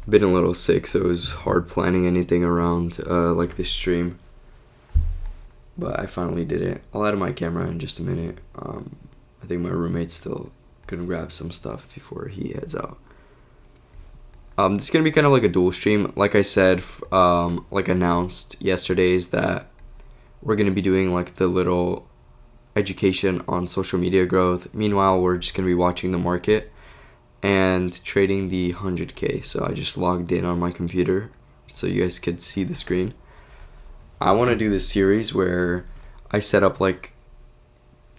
Been a little sick, so it was hard planning anything around like this stream. But I finally did it. I'll add my camera in just a minute. I think my roommate's still gonna grab some stuff before he heads out. This is gonna be kind of like a dual stream. Like I said, like announced yesterday, is that we're gonna be doing like the little education on social media growth. Meanwhile, we're just gonna be watching the market and trading the 100K. So I just logged in on my computer so you guys could see the screen. I want to do this series where I set up like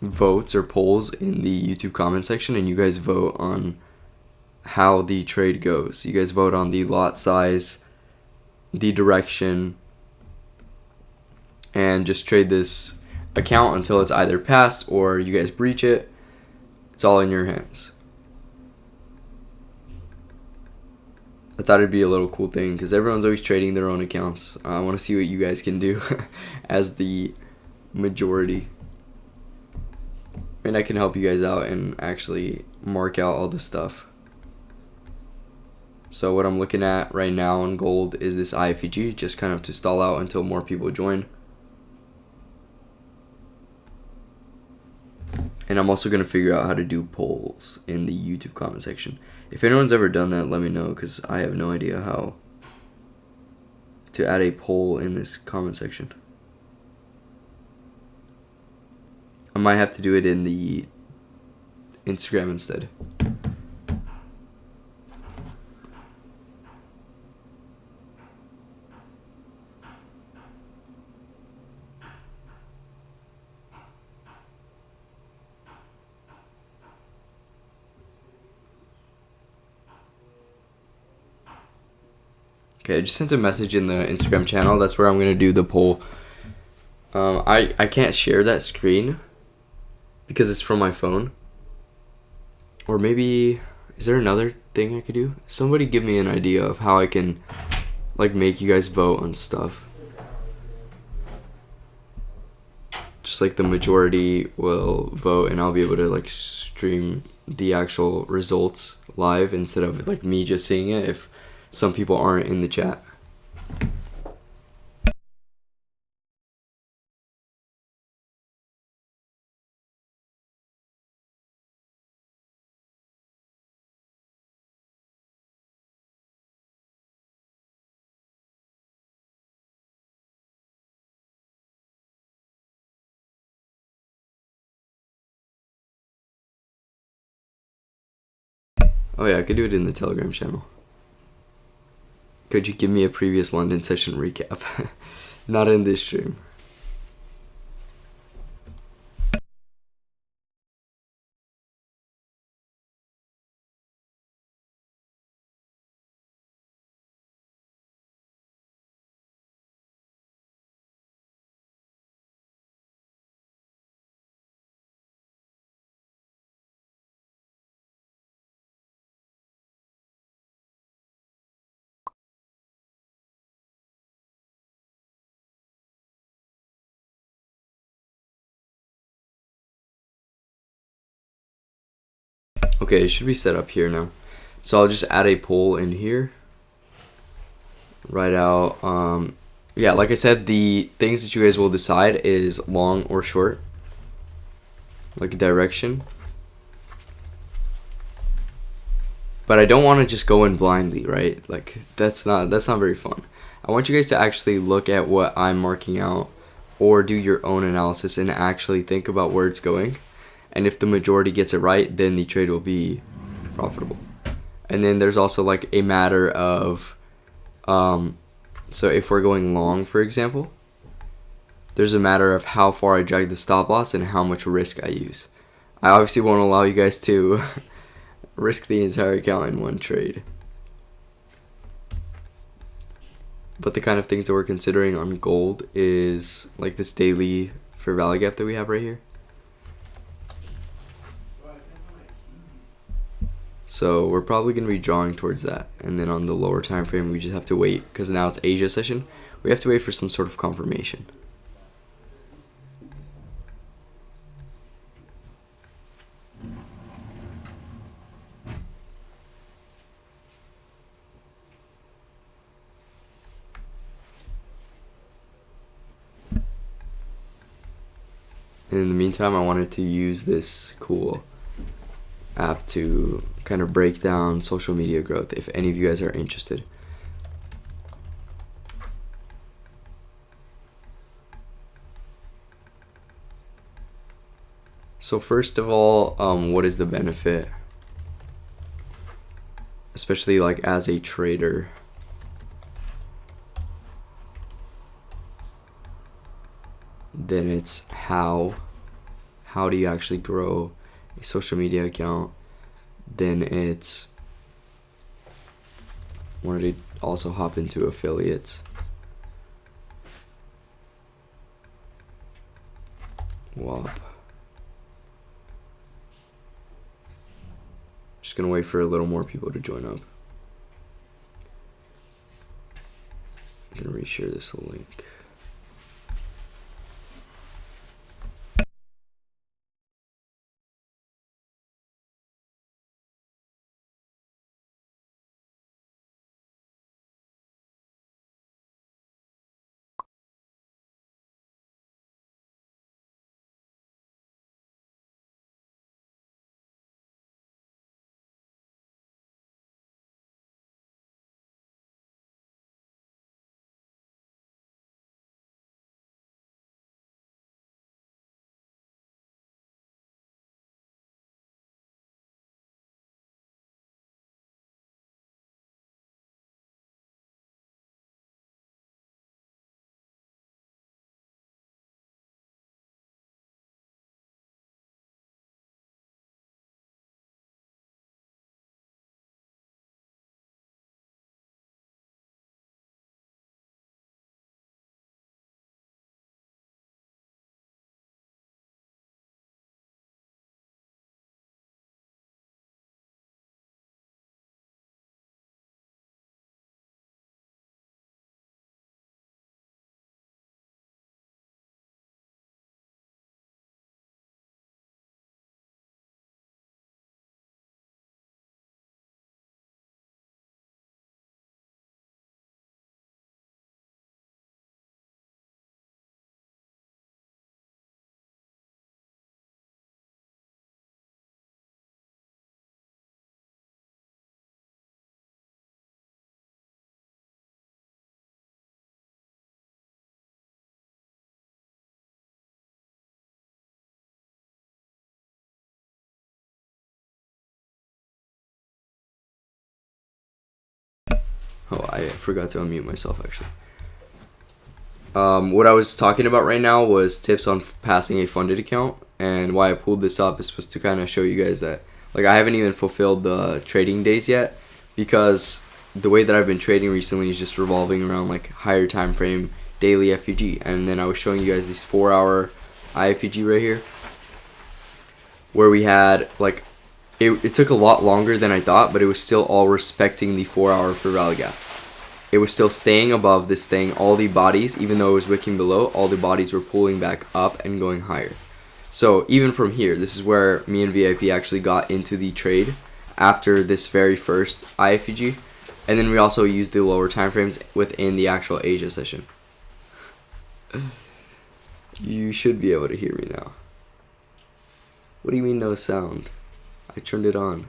votes or polls in the YouTube comment section, and you guys vote on how the trade goes. You guys vote on the lot size, the direction, and just trade this account until it's either passed or you guys breach it. It's all in your hands. I thought it'd be a little cool thing because everyone's always trading their own accounts. I want to see what you guys can do as the majority. And I can help you guys out and actually mark out all the stuff. So what I'm looking at right now on gold is this IFEG, just kind of to stall out until more people join. And I'm also going to figure out how to do polls in the YouTube comment section. If anyone's ever done that, let me know, because I have no idea how to add a poll in this comment section. I might have to do it in the Instagram instead. Okay, I just sent a message in the Instagram channel. That's where I'm going to do the poll. I can't share that screen because it's from my phone. Or maybe, is there another thing I could do? Somebody give me an idea of how I can like make you guys vote on stuff. Just like the majority will vote and I'll be able to like stream the actual results live instead of like me just seeing it if some people aren't in the chat. Oh yeah, I could do it in the Telegram channel. Could you give me a previous London session recap? Not in this stream. Okay, it should be set up here now. So I'll just add a poll in here. Write out, yeah, like I said, the things that you guys will decide is long or short. Like direction. But I don't want to just go in blindly, right? Like that's not very fun. I want you guys to actually look at what I'm marking out or do your own analysis and actually think about where it's going. And if the majority gets it right, then the trade will be profitable. And then there's also like a matter of, so if we're going long, for example, there's a matter of how far I drag the stop loss and how much risk I use. I obviously won't allow you guys to risk the entire account in one trade. But the kind of things that we're considering on gold is like this daily fair value gap that we have right here. So we're probably going to be drawing towards that. And then on the lower time frame, we just have to wait, because now it's Asia session. We have to wait for some sort of confirmation. And in the meantime, I wanted to use this cool app to kind of break down social media growth if any of you guys are interested. So first of all, what is the benefit? Especially like as a trader. Then it's how do you actually grow a social media account? Then it's wanted to also hop into affiliates. Wow. Just gonna wait for a little more people to join up. I'm gonna reshare this link. Oh, I forgot to unmute myself actually. What I was talking about right now was tips on passing a funded account, and why I pulled this up is supposed to kind of show you guys that like I haven't even fulfilled the trading days yet, because the way that I've been trading recently is just revolving around like higher time frame daily FEG, and then I was showing you guys this 4-hour IFEG right here, where we had like it took a lot longer than I thought, but it was still all respecting the 4-hour for rally gap. It was still staying above this thing. All the bodies, even though it was wicking below, all the bodies were pulling back up and going higher. So even from here, this is where me and VIP actually got into the trade after this very first IFEG. And then we also used the lower time frames within the actual Asia session. You should be able to hear me now. What do you mean no sound? I turned it on.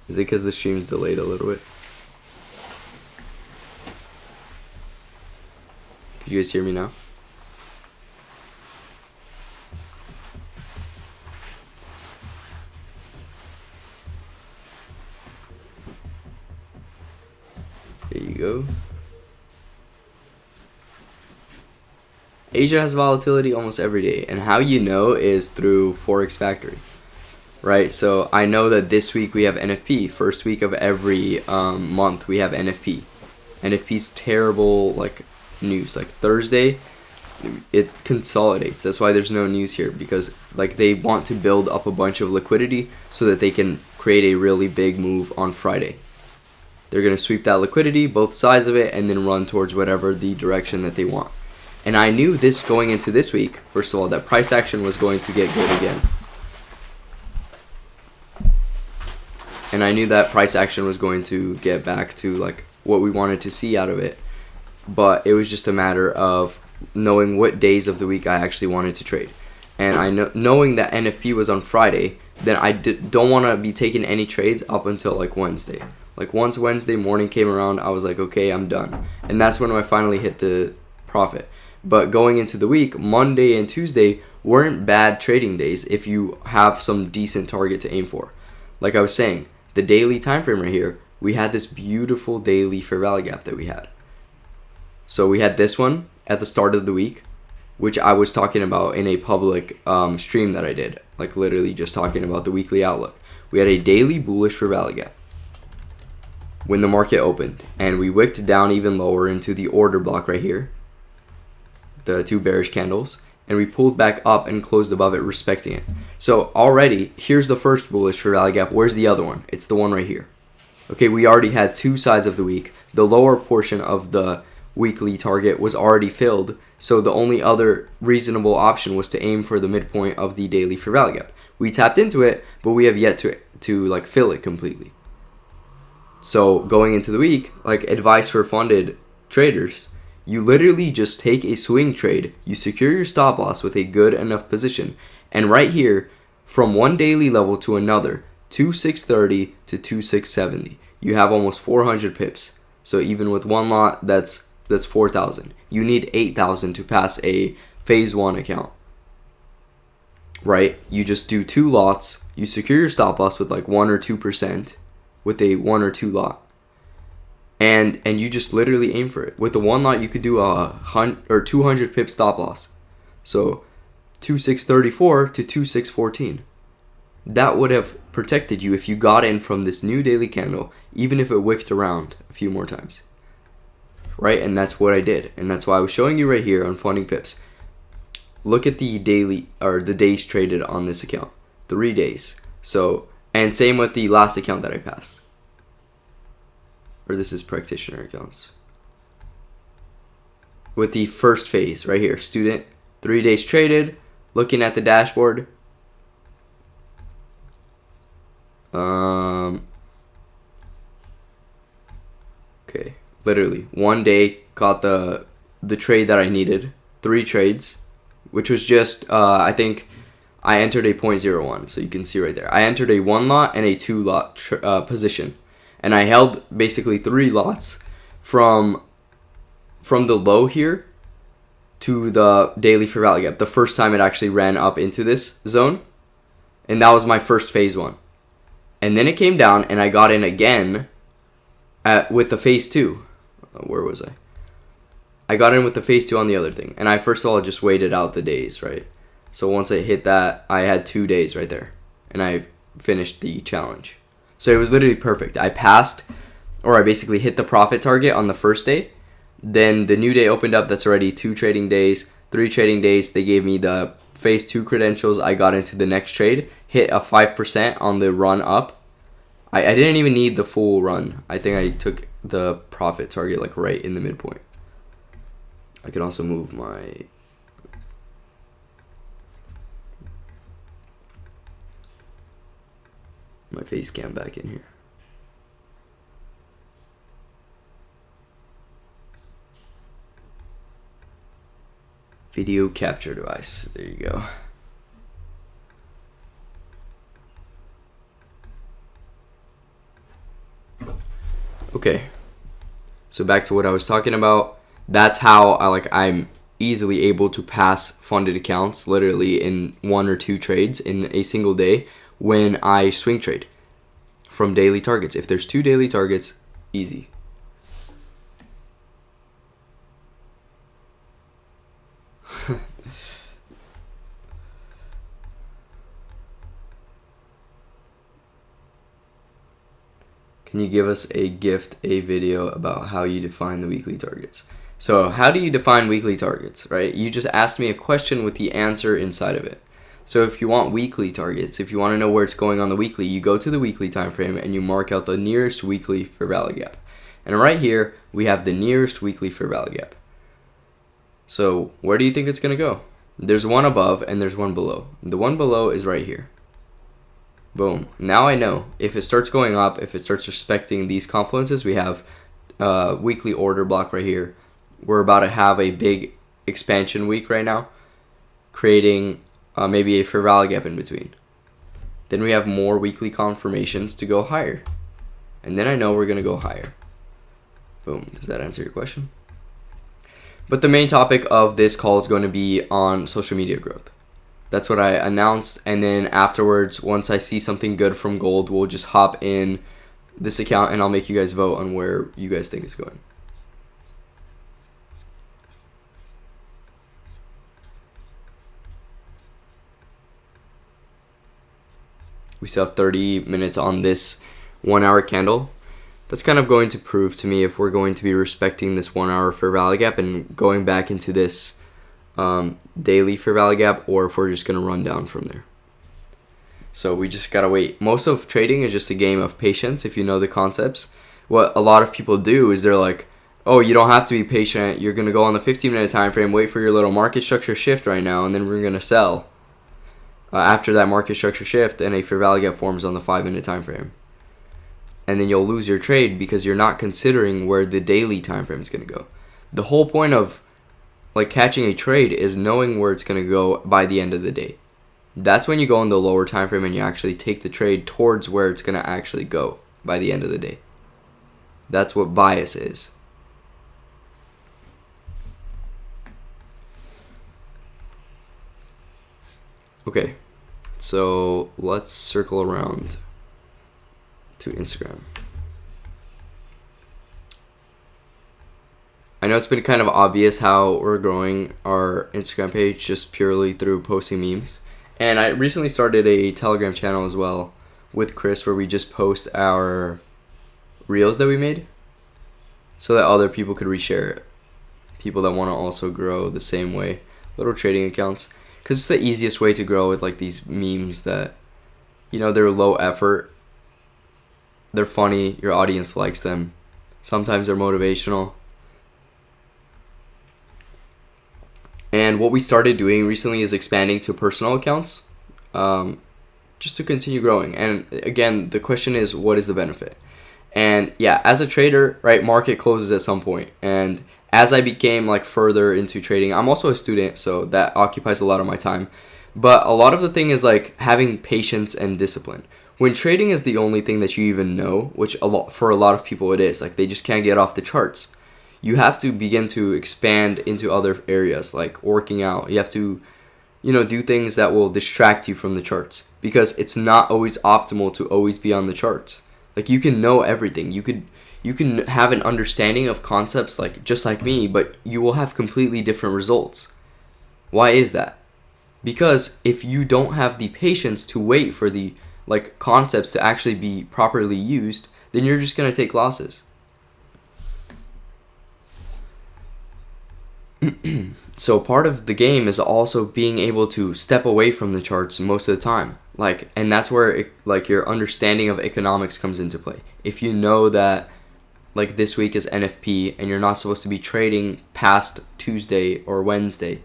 Is it because the stream's delayed a little bit? Could you guys hear me now? There you go. Asia has volatility almost every day, and how you know is through Forex Factory, right? So I know that this week we have NFP. First week of every month we have NFP. NFP's terrible like news. Like Thursday, it consolidates. That's why there's no news here, because like they want to build up a bunch of liquidity so that they can create a really big move on Friday. They're gonna sweep that liquidity, both sides of it, and then run towards whatever the direction that they want. And I knew this going into this week, first of all, that price action was going to get good again. And I knew that price action was going to get back to like what we wanted to see out of it. But it was just a matter of knowing what days of the week I actually wanted to trade. And knowing that NFP was on Friday, then I don't want to be taking any trades up until like Wednesday. Like once Wednesday morning came around, I was like, okay, I'm done. And that's when I finally hit the profit. But going into the week, Monday and Tuesday weren't bad trading days if you have some decent target to aim for. Like I was saying, the daily time frame right here, we had this beautiful daily fair value gap that we had. So we had this one at the start of the week, which I was talking about in a public stream that I did, like literally just talking about the weekly outlook. We had a daily bullish fair value gap when the market opened, and we wicked down even lower into the order block right here, the two bearish candles, and we pulled back up and closed above it, respecting it. So already, here's the first bullish fair value gap. Where's the other one? It's the one right here. Okay, we already had two sides of the week. The lower portion of the weekly target was already filled, so the only other reasonable option was to aim for the midpoint of the daily fair value gap. We tapped into it, but we have yet to like fill it completely. So going into the week, like advice for funded traders, you literally just take a swing trade, you secure your stop loss with a good enough position, and right here, from one daily level to another, 2630 to 2670, you have almost 400 pips. So even with one lot, that's 4,000. You need 8,000 to pass a phase 1 account, right? You just do 2 lots, you secure your stop loss with like 1 or 2% with a 1 or 2 lot, and you just literally aim for it. With the 1 lot, you could do a 200 pip stop loss, so 2634 to 2614. That would have protected you if you got in from this new daily candle, even if it wicked around a few more times. Right, and that's what I did, and that's why I was showing you right here on funding pips. Look at the daily or the days traded on this account, 3 days. So, and same with the last account that I passed, or this is practitioner accounts. With the first phase right here, student, 3 days traded. Looking at the dashboard, okay. Literally, 1 day got the trade that I needed. 3 trades, which was just, I think I entered a 0.01. So you can see right there. I entered a 1 lot and a 2 lot position. And I held basically 3 lots from the low here to the daily fair value gap. The first time it actually ran up into this zone. And that was my first phase 1. And then it came down and I got in again with the phase 2. Where was I? I got in with the phase 2 on the other thing, and I first of all just waited out the days, right? So once I hit that, I had 2 days right there, and I finished the challenge. So it was literally perfect. I passed, or I basically hit the profit target on the first day. Then the new day opened up. That's already 2 trading days, 3 trading days. They gave me the phase 2 credentials. I got into the next trade, hit a 5% on the run up. I didn't even need the full run. I think I took the profit target like right in the midpoint. I can also move my face cam back in here. Video capture device. There you go. Okay, so back to what I was talking about. That's how I'm easily able to pass funded accounts literally in 1 or 2 trades in a single day when I swing trade from daily targets. If there's 2 daily targets, easy. Can you give us a video about how you define the weekly targets? So how do you define weekly targets, right? You just asked me a question with the answer inside of it. So if you want weekly targets, if you want to know where it's going on the weekly, you go to the weekly time frame and you mark out the nearest weekly fair value gap. And right here, we have the nearest weekly fair value gap. So where do you think it's going to go? There's one above and there's one below. The one below is right here. Boom. Now I know if it starts going up, if it starts respecting these confluences, we have weekly order block right here. We're about to have a big expansion week right now, creating maybe a fair value gap in between. Then we have more weekly confirmations to go higher. And then I know we're going to go higher. Boom. Does that answer your question? But the main topic of this call is going to be on social media growth. That's what I announced. And then afterwards, once I see something good from gold, we'll just hop in this account and I'll make you guys vote on where you guys think it's going. We still have 30 minutes on this 1 hour candle. That's kind of going to prove to me if we're going to be respecting this 1 hour fair value gap and going back into this daily fair value gap, or if we're just going to run down from there. So we just got to wait. Most of trading is just a game of patience if you know the concepts. What a lot of people do is they're like, oh, you don't have to be patient. You're going to go on the 15-minute time frame, wait for your little market structure shift right now, and then we're going to sell after that market structure shift and a fair value gap forms on the 5-minute time frame. And then you'll lose your trade because you're not considering where the daily time frame is going to go. The whole point of like catching a trade is knowing where it's going to go by the end of the day. That's when you go in the lower time frame and you actually take the trade towards where it's going to actually go by the end of the day. That's what bias is. Okay, so let's circle around to Instagram. I know it's been kind of obvious how we're growing our Instagram page just purely through posting memes. And I recently started a Telegram channel as well with Chris where we just post our reels that we made so that other people could reshare it. People that want to also grow the same way. Little trading accounts. Because it's the easiest way to grow with like these memes that, you know, they're low effort. They're funny. Your audience likes them. Sometimes they're motivational. And what we started doing recently is expanding to personal accounts just to continue growing. And again, the question is, what is the benefit? And yeah, as a trader, right, market closes at some point. And as I became like further into trading, I'm also a student, so that occupies a lot of my time. But a lot of the thing is like having patience and discipline. When trading is the only thing that you even know, which for a lot of people it is, like they just can't get off the charts. You have to begin to expand into other areas like working out. You have to, you know, do things that will distract you from the charts because it's not always optimal to always be on the charts. Like you can know everything. You can have an understanding of concepts like just like me, but you will have completely different results. Why is that? Because if you don't have the patience to wait for the like concepts to actually be properly used, then you're just going to take losses. So part of the game is also being able to step away from the charts most of the time. And that's where your understanding of economics comes into play. If you know that like this week is NFP and you're not supposed to be trading past Tuesday or Wednesday,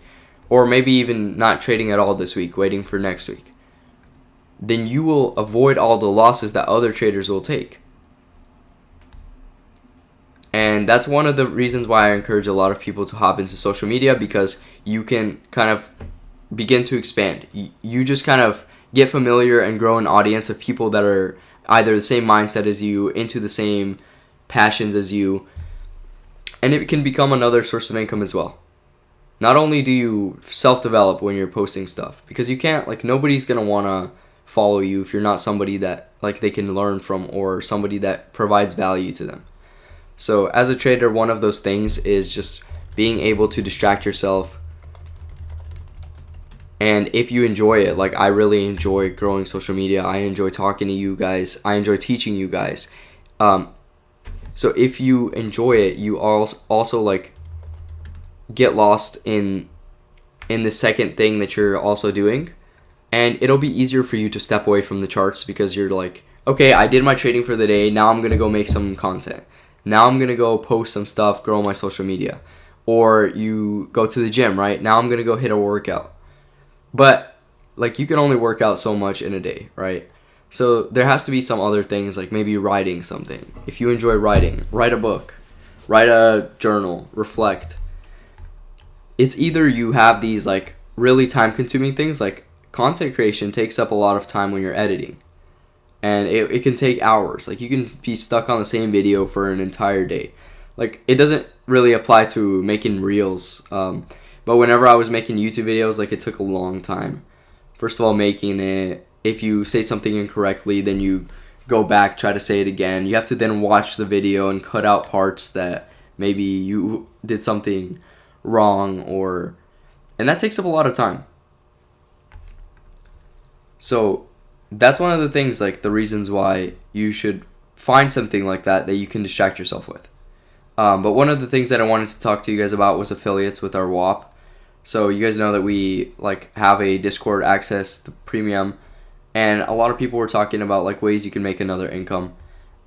or maybe even not trading at all this week, waiting for next week, then you will avoid all the losses that other traders will take. And that's one of the reasons why I encourage a lot of people to hop into social media, because you can kind of begin to expand. You just kind of get familiar and grow an audience of people that are either the same mindset as you, into the same passions as you, and it can become another source of income as well. Not only do you self-develop when you're posting stuff, because you can't, like, nobody's going to want to follow you if you're not somebody that, like, they can learn from or somebody that provides value to them. So as a trader, one of those things is just being able to distract yourself. And if you enjoy it, like I really enjoy growing social media, I enjoy talking to you guys, I enjoy teaching you guys. So if you enjoy it, you also like get lost in the second thing that you're also doing. And it'll be easier for you to step away from the charts because you're like, okay, I did my trading for the day, now I'm going to go make some content. Now I'm going to go post some stuff, grow my social media. Or you go to the gym, right? Now I'm going to go hit a workout. But like you can only work out so much in a day, right? So there has to be some other things, like maybe writing something. If you enjoy writing, write a book, write a journal, reflect. it's either you have these like really time consuming things, like content creation takes up a lot of time when you're editing, and it can take hours. Like you can be stuck on the same video for an entire day. Like it doesn't really apply to making reels, but whenever I was making YouTube videos, like it took a long time. First of all, making it, if you say something incorrectly, then you go back, try to say it again. You have to then watch the video and cut out parts that maybe you did something wrong, and that takes up a lot of time. So that's one of the things, like the reasons why you should find something like that you can distract yourself with. But one of the things that I wanted to talk to you guys about was affiliates with our WAP. So you guys know that we like have a Discord access, the premium, and a lot of people were talking about like ways you can make another income.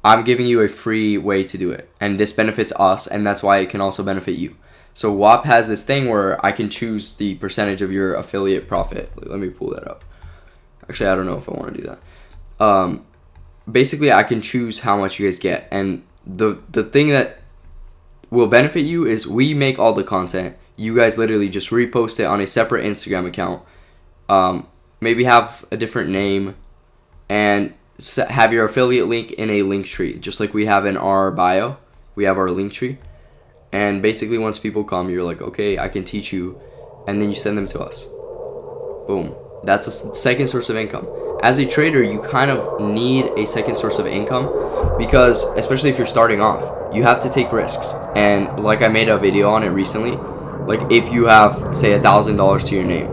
I'm giving you a free way to do it, and this benefits us, and that's why it can also benefit you. So WAP has this thing where I can choose the percentage of your affiliate profit. Let me pull that up. Actually, I don't know if I want to do that. Basically, I can choose how much you guys get, and the thing that will benefit you is we make all the content. You guys literally just repost it on a separate Instagram account. Maybe have a different name, and have your affiliate link in a link tree, just like we have in our bio. We have our link tree, and basically once people come, you're like, okay, I can teach you, and then you send them to us. Boom. That's a second source of income. As a trader, you kind of need a second source of income because, especially if you're starting off, you have to take risks. And like I made a video on it recently, like if you have, say, $1,000 to your name,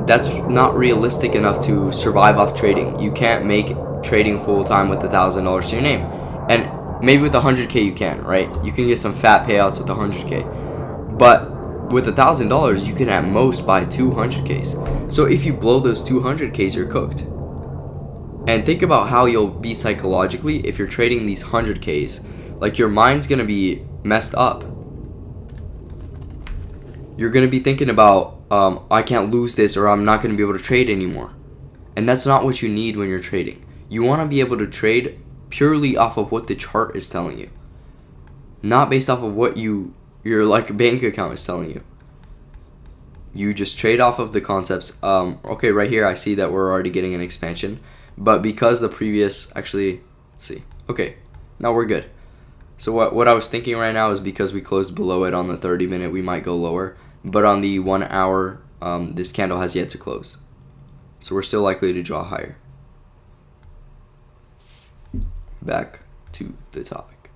that's not realistic enough to survive off trading. You can't make trading full time with $1,000 to your name. And maybe with 100K you can, right? You can get some fat payouts with 100K. But with $1,000, you can at most buy 200Ks. So if you blow those 200Ks, you're cooked. And think about how you'll be psychologically if you're trading these 100Ks. Like your mind's gonna be messed up. You're gonna be thinking about, I can't lose this, or I'm not gonna be able to trade anymore. And that's not what you need when you're trading. You wanna be able to trade purely off of what the chart is telling you, not based off of what your like bank account is telling you. You just trade off of the concepts. Okay, right here I see that we're already getting an expansion, but because the previous, actually, let's see. Okay, now we're good. So what I was thinking right now is because we closed below it on the 30-minute, we might go lower, but on the 1 hour, this candle has yet to close, so we're still likely to draw higher. Back to the topic.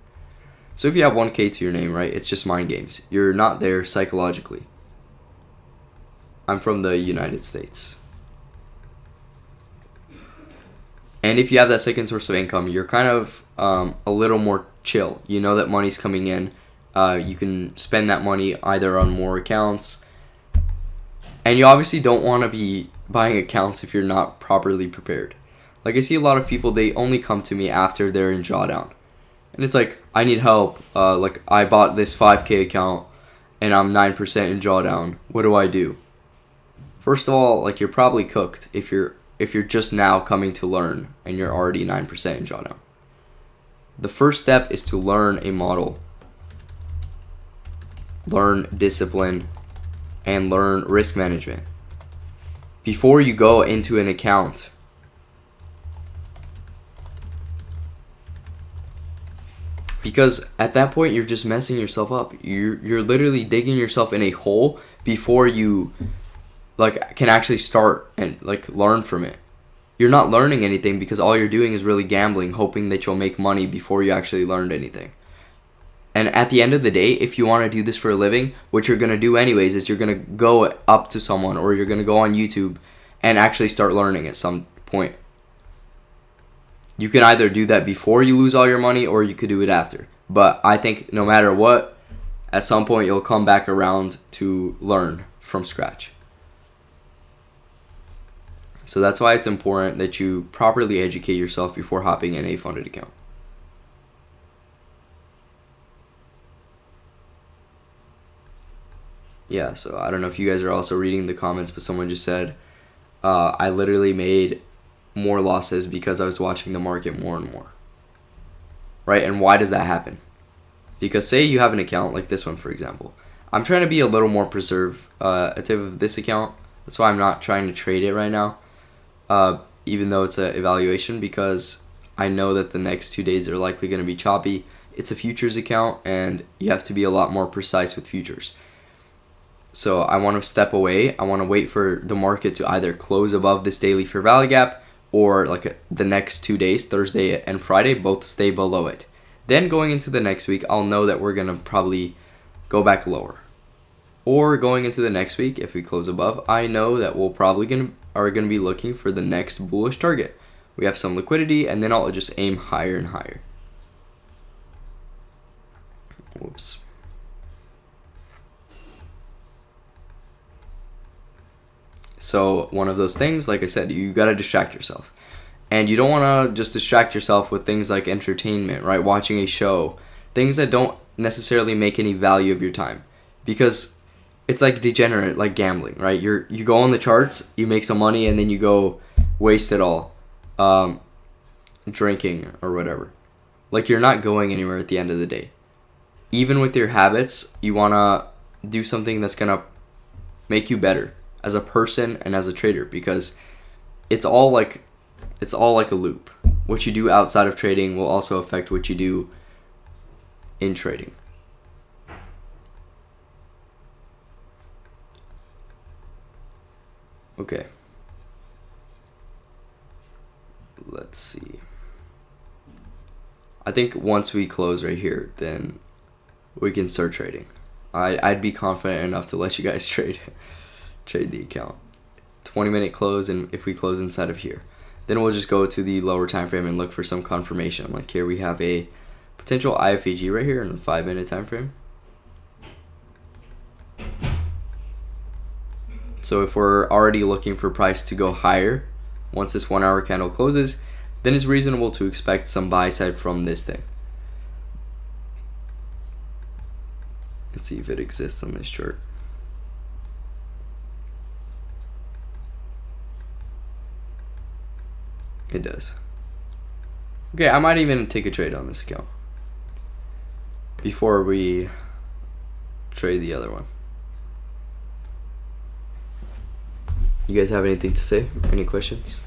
So if you have 1K to your name, right, it's just mind games. You're not there psychologically. I'm from the United States. And if you have that second source of income, you're kind of a little more chill. You know that money's coming in. You can spend that money either on more accounts. And you obviously don't want to be buying accounts if you're not properly prepared. Like I see a lot of people, they only come to me after they're in drawdown. And it's like, I need help. Like I bought this 5K account and I'm 9% in drawdown. What do I do? First of all, like you're probably cooked if you're just now coming to learn and you're already 9% in drawdown. The first step is to learn a model, learn discipline, and learn risk management before you go into an account. Because at that point you're just messing yourself up. You're literally digging yourself in a hole before you like can actually start and like learn from it. You're not learning anything because all you're doing is really gambling, hoping that you'll make money before you actually learned anything. And at the end of the day, if you want to do this for a living, what you're going to do anyways is you're going to go up to someone or you're going to go on YouTube and actually start learning at some point. You can either do that before you lose all your money or you could do it after. But I think no matter what, at some point you'll come back around to learn from scratch. So that's why it's important that you properly educate yourself before hopping in a funded account. Yeah, so I don't know if you guys are also reading the comments, but someone just said, I literally made more losses because I was watching the market more and more. Right? And why does that happen? Because say you have an account like this one, for example. I'm trying to be a little more preservative of this account. That's why I'm not trying to trade it right now, even though it's an evaluation, because I know that the next 2 days are likely going to be choppy. It's a futures account, and you have to be a lot more precise with futures. So I want to step away. I want to wait for the market to either close above this daily fair value gap, or the next 2 days, Thursday and Friday, both stay below it. Then going into the next week, I'll know that we're going to probably go back lower. Or going into the next week, if we close above, I know that we'll probably are going to be looking for the next bullish target. We have some liquidity, and then I'll just aim higher and higher. Whoops. So one of those things, like I said, you got to distract yourself. And you don't want to just distract yourself with things like entertainment, right? Watching a show, things that don't necessarily make any value of your time. Because it's like degenerate, like gambling, right? You go on the charts, you make some money, and then you go waste it all drinking or whatever. Like, you're not going anywhere at the end of the day. Even with your habits, you want to do something that's going to make you better as a person and as a trader, because it's all like a loop. What you do outside of trading will also affect what you do in trading. Okay. Let's see. I think once we close right here, then we can start trading. I'd be confident enough to let you guys trade the account. 20-minute close, and if we close inside of here, then we'll just go to the lower time frame and look for some confirmation. Like here we have a potential IFAG right here in the 5-minute time frame. So if we're already looking for price to go higher once this 1 hour candle closes, then it's reasonable to expect some buy side from this thing. Let's see if it exists on this chart. It does. Okay, I might even take a trade on this account before we trade the other one. You guys have anything to say? Any questions?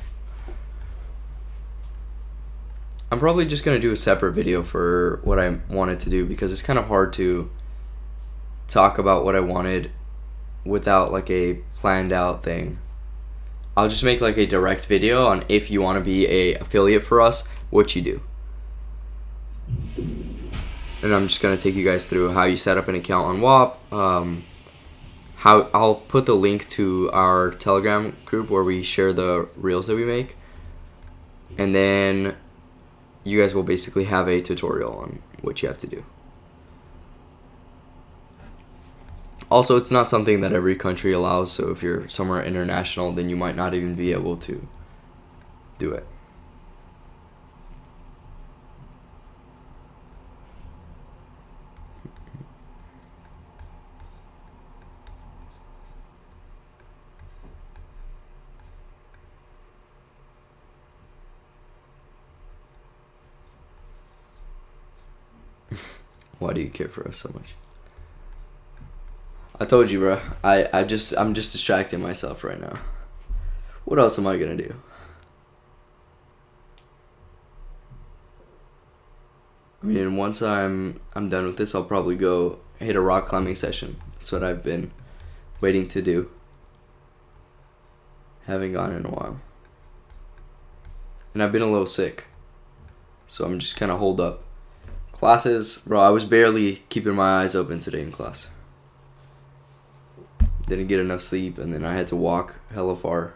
I'm probably just going to do a separate video for what I wanted to do, because it's kind of hard to talk about what I wanted without like a planned out thing. I'll just make like a direct video on, if you want to be a affiliate for us, what you do. And I'm just going to take you guys through how you set up an account on WAP, how I'll put the link to our Telegram group where we share the reels that we make, and then you guys will basically have a tutorial on what you have to do. Also, it's not something that every country allows, so if you're somewhere international, then you might not even be able to do it. Why do you care for us so much? I told you, bro. I'm just distracting myself right now. What else am I gonna do? I mean, once I'm done with this, I'll probably go hit a rock climbing session. That's what I've been waiting to do. Haven't gone in a while. And I've been a little sick, so I'm just kind of holed up. Classes, bro, I was barely keeping my eyes open today in class. Didn't get enough sleep, and then I had to walk hella far.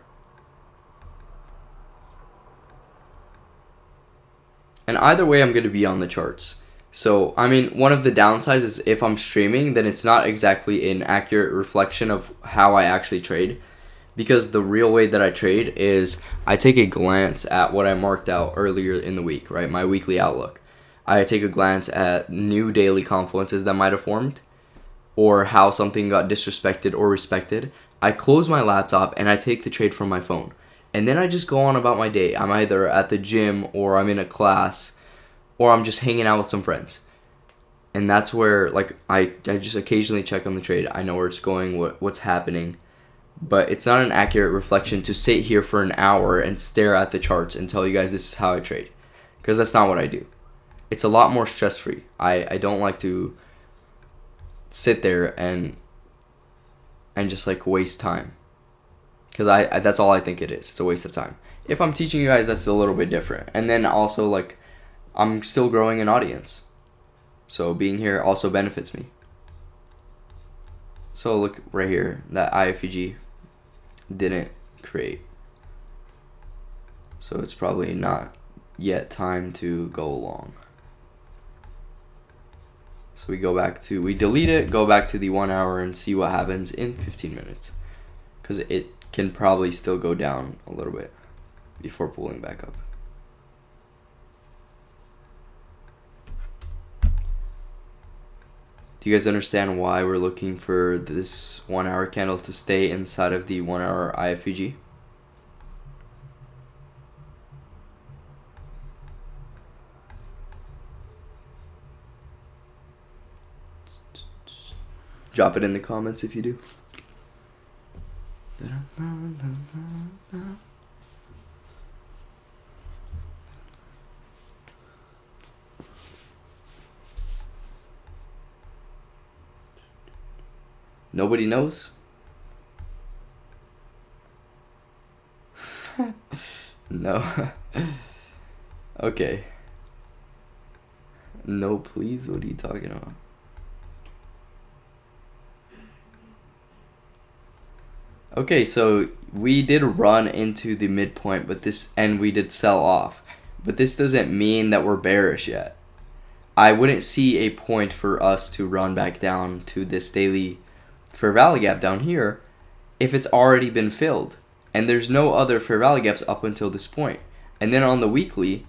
And either way, I'm going to be on the charts. So, I mean, one of the downsides is if I'm streaming, then it's not exactly an accurate reflection of how I actually trade. Because the real way that I trade is I take a glance at what I marked out earlier in the week, right? My weekly outlook. I take a glance at new daily confluences that might have formed, or how something got disrespected or respected. I close my laptop and I take the trade from my phone. And then I just go on about my day. I'm either at the gym, or I'm in a class, or I'm just hanging out with some friends. And that's where, like, I just occasionally check on the trade. I know where it's going, what's happening. But it's not an accurate reflection to sit here for an hour and stare at the charts and tell you guys this is how I trade. Because that's not what I do. It's a lot more stress-free. I don't like to sit there and just, like, waste time. Because I that's all I think it is. It's a waste of time. If I'm teaching you guys, that's a little bit different. And then also, like, I'm still growing an audience. So being here also benefits me. So look right here, that IFEG didn't create. So it's probably not yet time to go long. So we delete it, go back to the 1 hour and see what happens in 15 minutes. Because it can probably still go down a little bit before pulling back up. Do you guys understand why we're looking for this 1 hour candle to stay inside of the 1 hour IFEG? Drop it in the comments if you do. Nobody knows? No. Okay. No, please? What are you talking about? Okay, so we did run into the midpoint, and we did sell off. But this doesn't mean that we're bearish yet. I wouldn't see a point for us to run back down to this daily fair value gap down here if it's already been filled. And there's no other fair value gaps up until this point. And then on the weekly,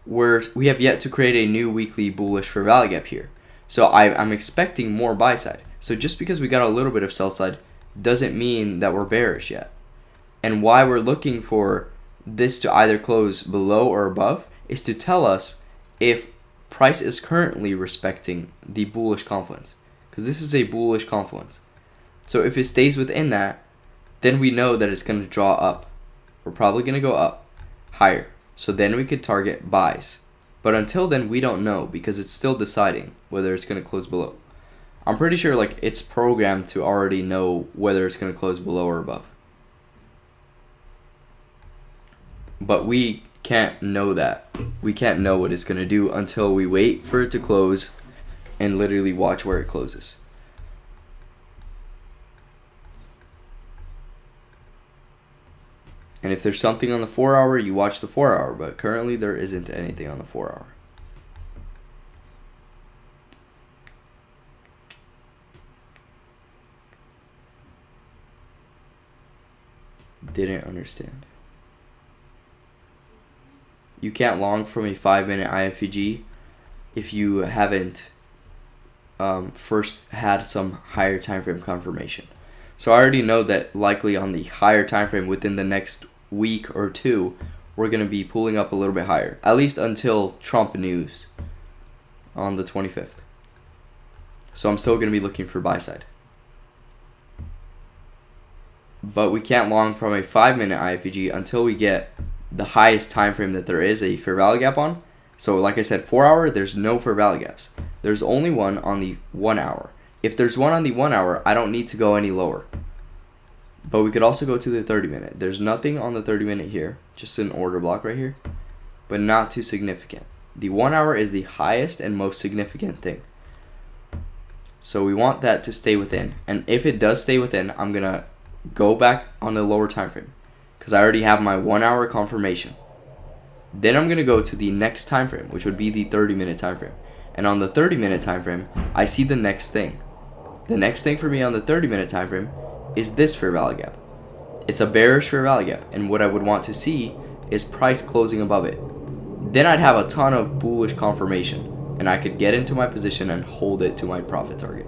we have yet to create a new weekly bullish fair value gap here. So I'm expecting more buy side. So just because we got a little bit of sell side doesn't mean that we're bearish yet. And why we're looking for this to either close below or above is to tell us if price is currently respecting the bullish confluence. Because this is a bullish confluence. So if it stays within that, then we know that it's going to draw up. We're probably going to go up higher. So then we could target buys. But until then, we don't know because it's still deciding whether it's going to close below. I'm pretty sure like it's programmed to already know whether it's going to close below or above. But we can't know that. We can't know what it's going to do until we wait for it to close and literally watch where it closes. And if there's something on the 4 hour, you watch the 4 hour, but currently there isn't anything on the 4 hour. Didn't understand. You can't long from a 5-minute IFEG if you haven't first had some higher time frame confirmation. So I already know that likely on the higher time frame within the next week or two, we're going to be pulling up a little bit higher, at least until Trump news on the 25th. So I'm still going to be looking for buy side. But we can't long from a 5-minute IFEG until we get the highest time frame that there is a fair value gap on. So like I said, 4 hour, there's no fair value gaps. There's only one on the 1 hour. If there's one on the 1 hour, I don't need to go any lower. But we could also go to the 30-minute. There's nothing on the 30-minute here, just an order block right here, but not too significant. The 1 hour is the highest and most significant thing. So we want that to stay within. And if it does stay within, I'm going to go back on the lower time frame because I already have my 1 hour confirmation. Then I'm going to go to the next time frame, which would be the 30-minute time frame. And on the 30-minute time frame, I see the next thing. The next thing for me on the 30-minute time frame is this fair value gap. It's a bearish fair value gap, and what I would want to see is price closing above it. Then I'd have a ton of bullish confirmation, and I could get into my position and hold it to my profit target.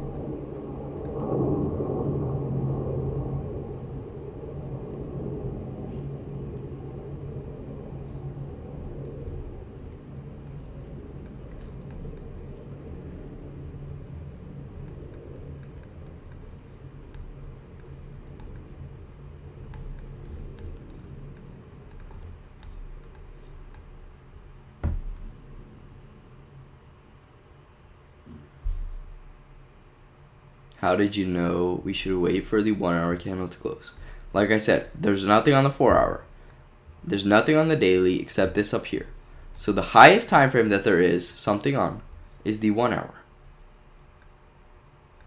How did you know we should wait for the 1 hour candle to close? Like I said, there's nothing on the 4 hour. There's nothing on the daily except this up here. So the highest time frame that there is something on is the 1 hour.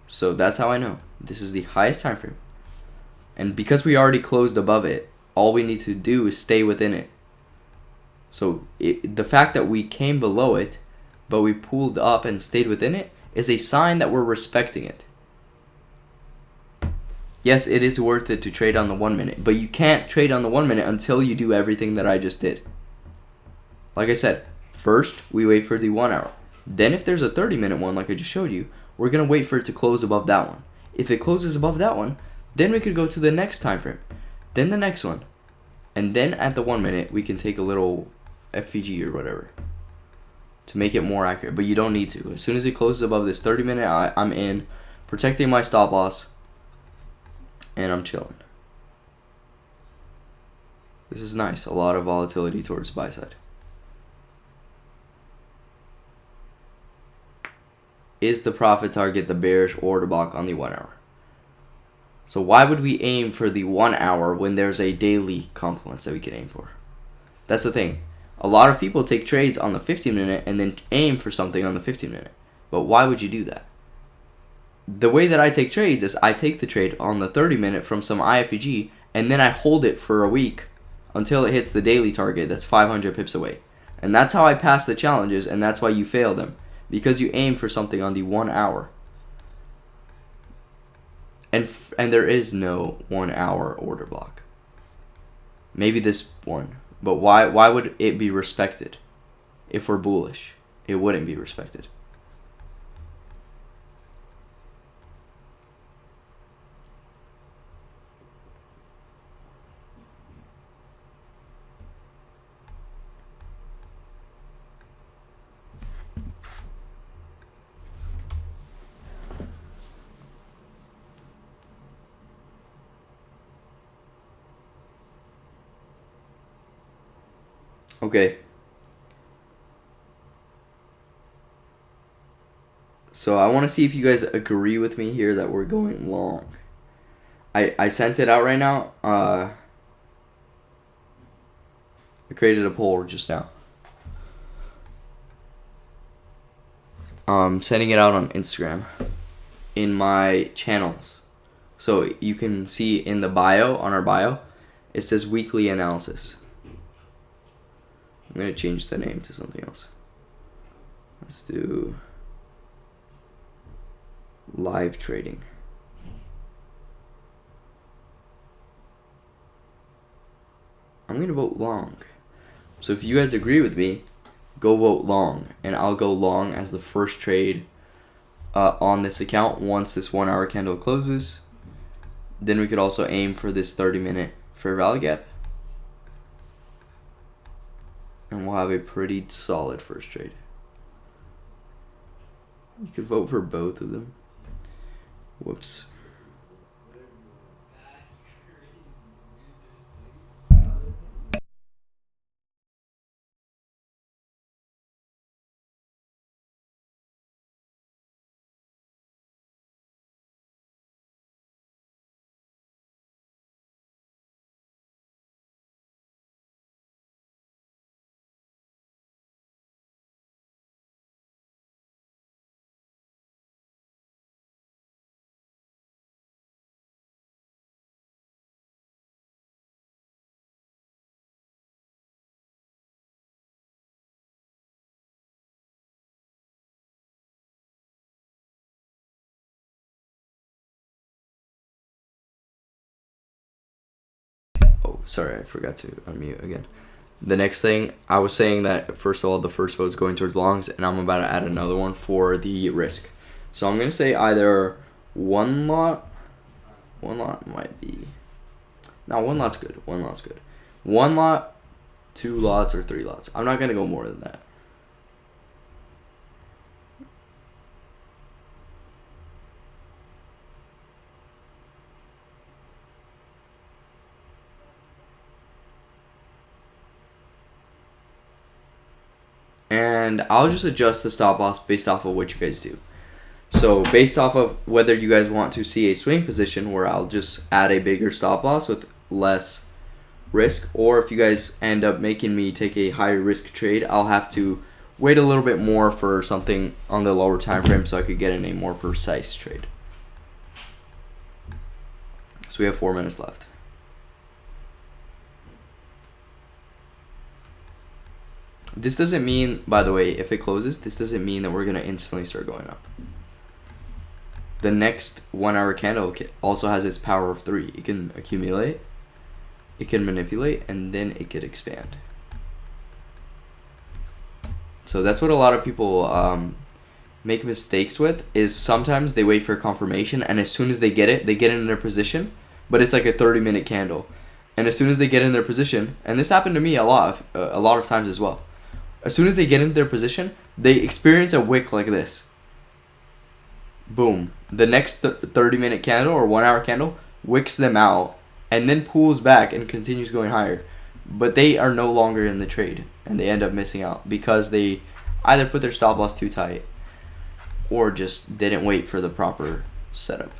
So that's how I know. This is the highest time frame. And because we already closed above it, all we need to do is stay within it. So the fact that we came below it, but we pulled up and stayed within it, is a sign that we're respecting it. Yes, it is worth it to trade on the 1 minute, but you can't trade on the 1 minute until you do everything that I just did. Like I said, first we wait for the 1 hour. Then if there's a 30-minute one like I just showed you, we're going to wait for it to close above that one. If it closes above that one, then we could go to the next time frame, then the next one. And then at the 1 minute, we can take a little FVG or whatever to make it more accurate, but you don't need to. As soon as it closes above this 30-minute, I'm in, protecting my stop loss, and I'm chilling. This is nice. A lot of volatility towards the buy side. Is the profit target the bearish order block on the 1 hour? So why would we aim for the 1 hour when there's a daily confluence that we can aim for? That's the thing. A lot of people take trades on the 15-minute and then aim for something on the 15-minute. But why would you do that? The way that I take trades is I take the trade on the 30-minute from some IFEG and then I hold it for a week until it hits the daily target that's 500 pips away. And that's how I pass the challenges, and that's why you fail them. Because you aim for something on the 1 hour. And there is no 1 hour order block. Maybe this one. But why would it be respected? If we're bullish, it wouldn't be respected. Okay. So I want to see if you guys agree with me here that we're going long. I sent it out right now. I created a poll just now. Sending it out on Instagram in my channels. So you can see in the bio, on our bio, it says weekly analysis. I'm going to change the name to something else. Let's do live trading. I'm going to vote long. So if you guys agree with me, go vote long. And I'll go long as the first trade on this account once this 1 hour candle closes. Then we could also aim for this 30-minute fair value gap. And we'll have a pretty solid first trade. You could vote for both of them. Whoops. Oh, sorry, I forgot to unmute again. The next thing, I was saying that, first of all, the first vote is going towards longs, and I'm about to add another one for the risk. So I'm going to say either one lot might be, no, one lot's good, one lot, 2 lots, or 3 lots. I'm not going to go more than that. And I'll just adjust the stop loss based off of what you guys do. So based off of whether you guys want to see a swing position where I'll just add a bigger stop loss with less risk, or if you guys end up making me take a higher risk trade, I'll have to wait a little bit more for something on the lower time frame so I could get in a more precise trade. So we have 4 minutes left. This doesn't mean, by the way, if it closes, this doesn't mean that we're going to instantly start going up. The next 1 hour candle also has its power of 3. It can accumulate, it can manipulate, and then it could expand. So that's what a lot of people make mistakes with, is sometimes they wait for confirmation, and as soon as they get it, they get in their position, but it's like a 30-minute candle. And as soon as they get in their position, and this happened to me a lot of times as well, as soon as they get into their position, they experience a wick like this. Boom. The next 30-minute candle or 1 hour candle wicks them out and then pulls back and continues going higher. But they are no longer in the trade and they end up missing out because they either put their stop loss too tight or just didn't wait for the proper setup.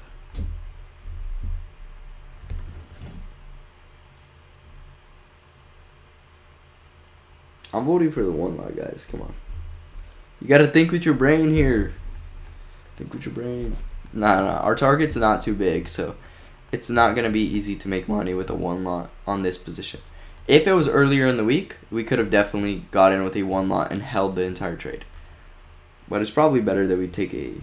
I'm voting for the 1 lot, guys. Come on. You got to think with your brain here. Think with your brain. Nah. Our target's not too big, so it's not going to be easy to make money with a 1 lot on this position. If it was earlier in the week, we could have definitely got in with a 1 lot and held the entire trade. But it's probably better that we take a...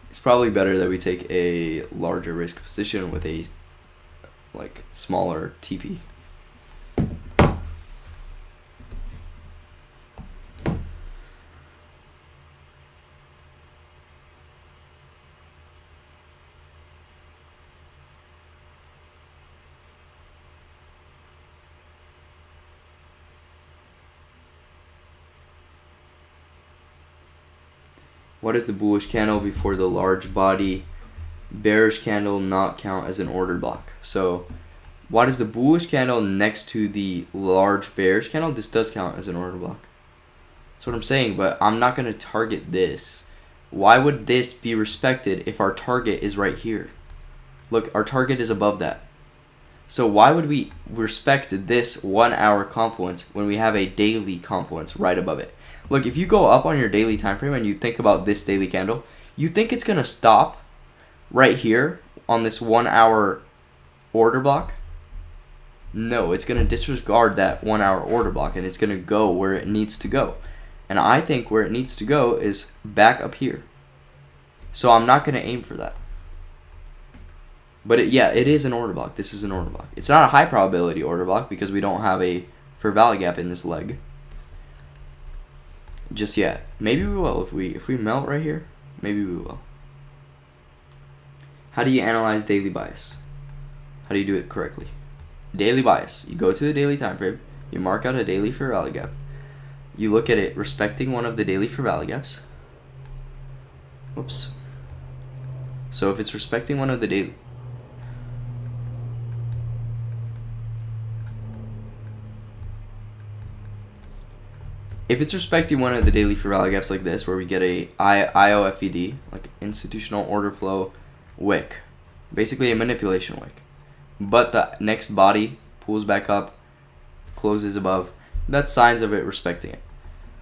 It's probably better that we take a larger risk position with a like smaller TP. What is the bullish candle before the large body bearish candle not count as an order block? So why does the bullish candle next to the large bearish candle, this does count as an order block? That's what I'm saying, but I'm not going to target this. Why would this be respected if our target is right here? Look, our target is above that. So why would we respect this 1 hour confluence when we have a daily confluence right above it? Look, if you go up on your daily time frame and you think about this daily candle, you think it's going to stop right here on this 1 hour order block? No, it's going to disregard that 1 hour order block and it's going to go where it needs to go. And I think where it needs to go is back up here. So I'm not going to aim for that. But it is an order block. This is an order block. It's not a high probability order block because we don't have a fair value gap in this leg just yet. Maybe we will if we melt right here. Maybe we will. How do you analyze daily bias? How do you do it correctly? Daily bias. You go to the daily time frame. You mark out a daily fair value gap. You look at it respecting one of the daily fair value gaps. Whoops. So if it's respecting one of the daily... If it's respecting one of the daily fair value gaps like this, where we get a IOFED, like institutional order flow wick, basically a manipulation wick, but the next body pulls back up, closes above, that's signs of it respecting it.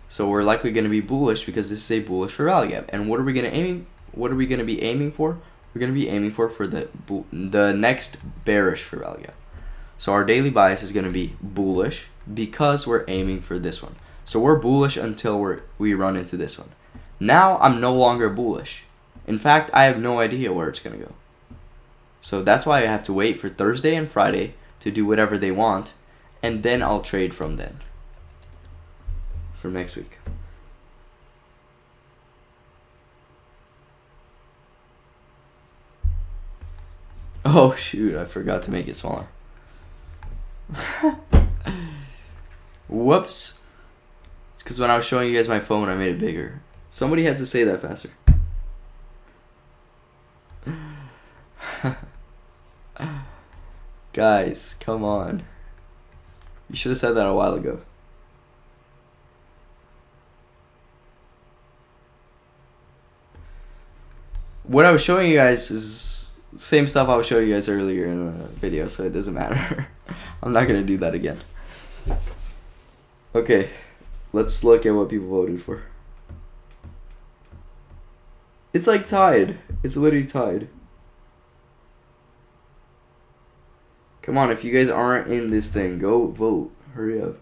So we're likely going to be bullish because this is a bullish fair value gap. And what are we going to be aiming for? We're going to be aiming for the next bearish fair value gap. So our daily bias is going to be bullish because we're aiming for this one. So we're bullish until we run into this one. Now I'm no longer bullish. In fact, I have no idea where it's going to go. So that's why I have to wait for Thursday and Friday to do whatever they want, and then I'll trade from then. For next week. Oh shoot, I forgot to make it smaller. Whoops. It's because when I was showing you guys my phone, I made it bigger. Somebody had to say that faster. Guys, come on. You should have said that a while ago. what I was showing you guys is same stuff I was showing you guys earlier in the video, so it doesn't matter. I'm not gonna do that again. Okay, let's look at what people voted for. It's like tied. It's literally tied. Come on, if you guys aren't in this thing, go vote. Hurry up.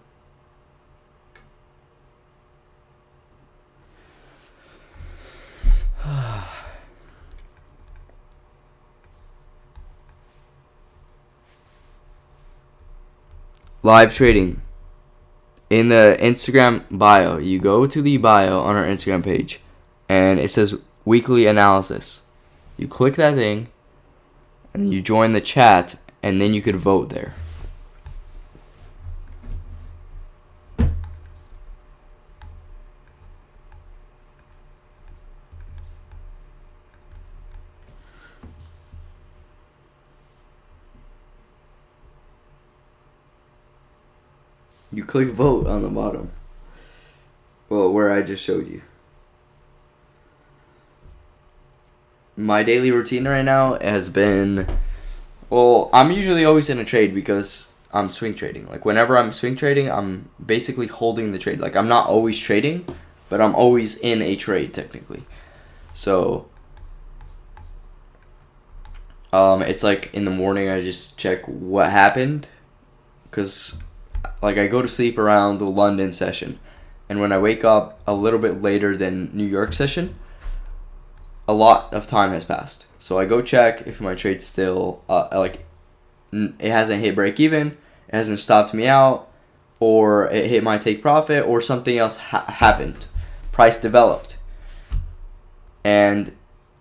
Live trading. In the Instagram bio, you go to the bio on our Instagram page, and it says weekly analysis. You click that thing, and you join the chat, and then you could vote there. You click vote on the bottom. Well, where I just showed you. My daily routine right now has been... Well, I'm usually always in a trade because I'm swing trading. Like, whenever I'm swing trading, I'm basically holding the trade. Like, I'm not always trading, but I'm always in a trade, technically. So, it's like in the morning I just check what happened. Because... like, I go to sleep around the London session, and when I wake up a little bit later than New York session, a lot of time has passed. So I go check if my trade's still it hasn't hit break even, it hasn't stopped me out, or it hit my take profit, or something else happened, price developed, and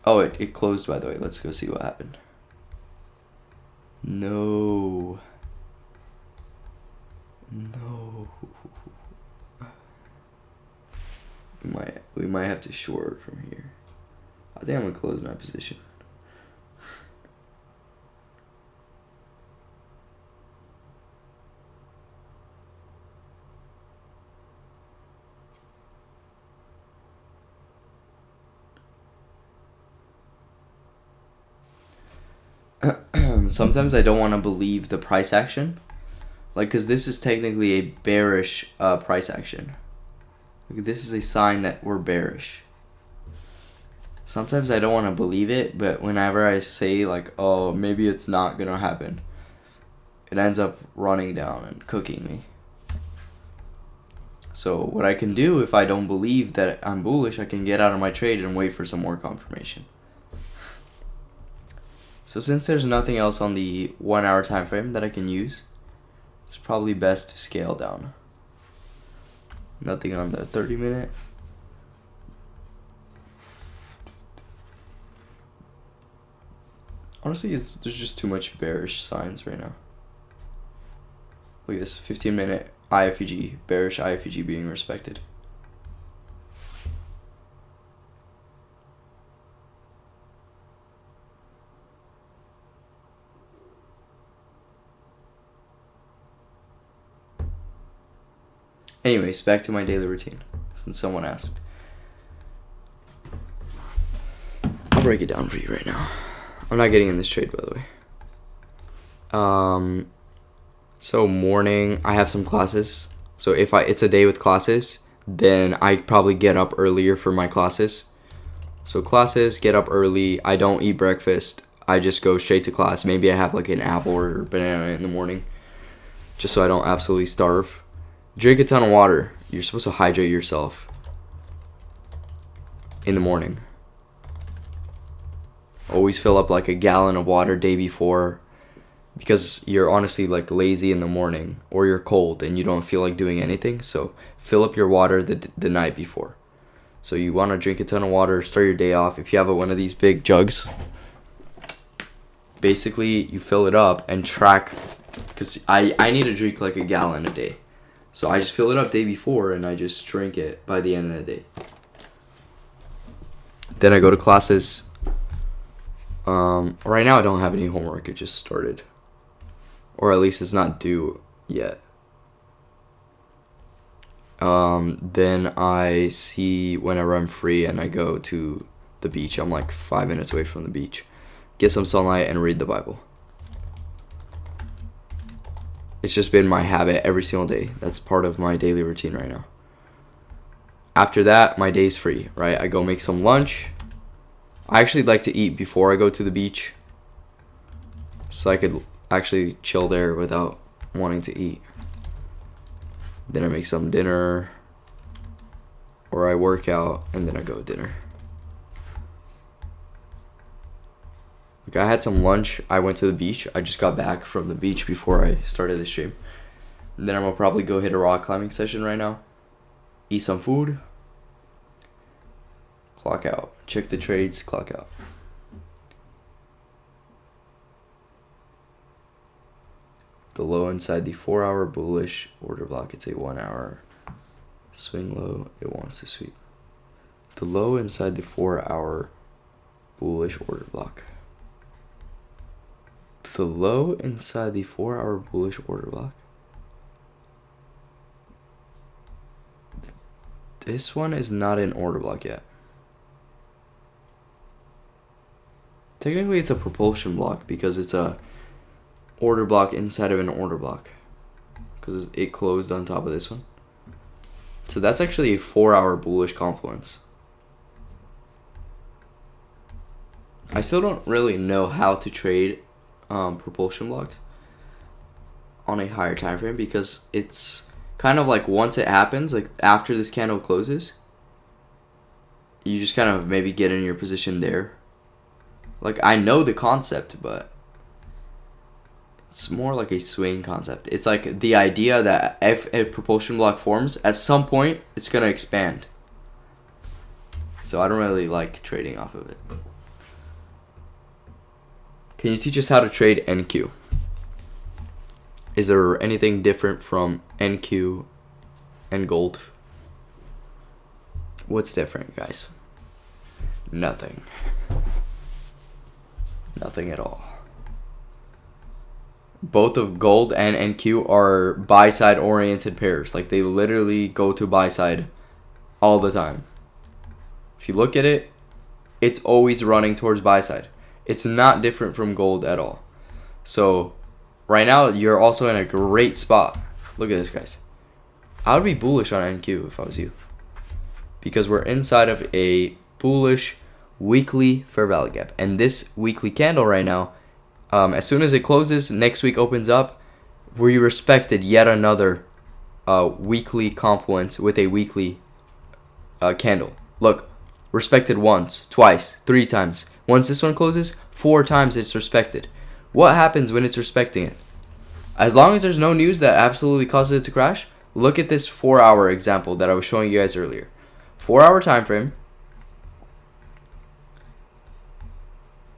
it closed, by the way. Let's go see what happened. No. We might have to short from here. I think I'm gonna close my position. Sometimes I don't want to believe the price action. Like, because this is technically a bearish price action. Like, this is a sign that we're bearish. Sometimes I don't want to believe it, but whenever I say, like, oh, maybe it's not going to happen, it ends up running down and cooking me. So what I can do if I don't believe that I'm bullish, I can get out of my trade and wait for some more confirmation. So since there's nothing else on the 1 hour time frame that I can use, it's probably best to scale down. Nothing on the 30-minute. Honestly, there's just too much bearish signs right now. Look at this, 15-minute IFEG, bearish IFEG being respected. Anyways, back to my daily routine, since someone asked. I'll break it down for you right now. I'm not getting in this trade, by the way. So morning, I have some classes. So if it's a day with classes, then I probably get up earlier for my classes. So classes, get up early. I don't eat breakfast. I just go straight to class. Maybe I have like an apple or banana in the morning, just so I don't absolutely starve. Drink a ton of water. You're supposed to hydrate yourself in the morning. Always fill up like a gallon of water day before, because you're honestly like lazy in the morning, or you're cold and you don't feel like doing anything. So fill up your water the night before. So you want to drink a ton of water, start your day off. If you have one of these big jugs, basically you fill it up and track, because I need to drink like a gallon a day. So I just fill it up day before and I just drink it by the end of the day. Then I go to classes. Right now I don't have any homework. It just started. Or at least it's not due yet. Then I see whenever I'm free and I go to the beach. I'm like 5 minutes away from the beach. Get some sunlight and read the Bible. It's just been my habit every single day. That's part of my daily routine right now. After that, my day's free, right? I go make some lunch. I actually like to eat before I go to the beach, so I could actually chill there without wanting to eat. Then I make some dinner, or I work out, and then I go to dinner. Like, I had some lunch. I went to the beach. I just got back from the beach before I started the stream. And then I'm gonna probably go hit a rock climbing session right now. Eat some food. Clock out. Check the trades. Clock out. The low inside the 4-hour bullish order block. It's a 1 hour swing low. It wants to sweep. The low inside the 4-hour bullish order block. The low inside the 4-hour bullish order block. This one is not an order block yet. Technically, it's a propulsion block because it's a order block inside of an order block, because it closed on top of this one. So that's actually a 4-hour bullish confluence. I still don't really know how to trade propulsion blocks on a higher time frame, because it's kind of like once it happens, like after this candle closes, you just kind of maybe get in your position there. Like, I know the concept, but it's more like a swing concept. It's like the idea that if a propulsion block forms, at some point it's gonna expand. So I don't really like trading off of it. Can you teach us how to trade NQ? Is there anything different from NQ and gold? What's different, guys? Nothing. Nothing at all. Both of gold and NQ are buy side oriented pairs. Like, they literally go to buy side all the time. If you look at it, it's always running towards buy side. It's not different from gold at all. So right now you're also in a great spot. Look at this, guys. I would be bullish on NQ if I was you, because we're inside of a bullish weekly fair value gap, and this weekly candle right now, as soon as it closes, next week opens up, we respected yet another weekly confluence with a weekly candle. Look, respected once, twice, 3 times. Once this one closes, 4 times it's respected. What happens when it's respecting it? As long as there's no news that absolutely causes it to crash, look at this 4-hour example that I was showing you guys earlier. 4-hour time frame.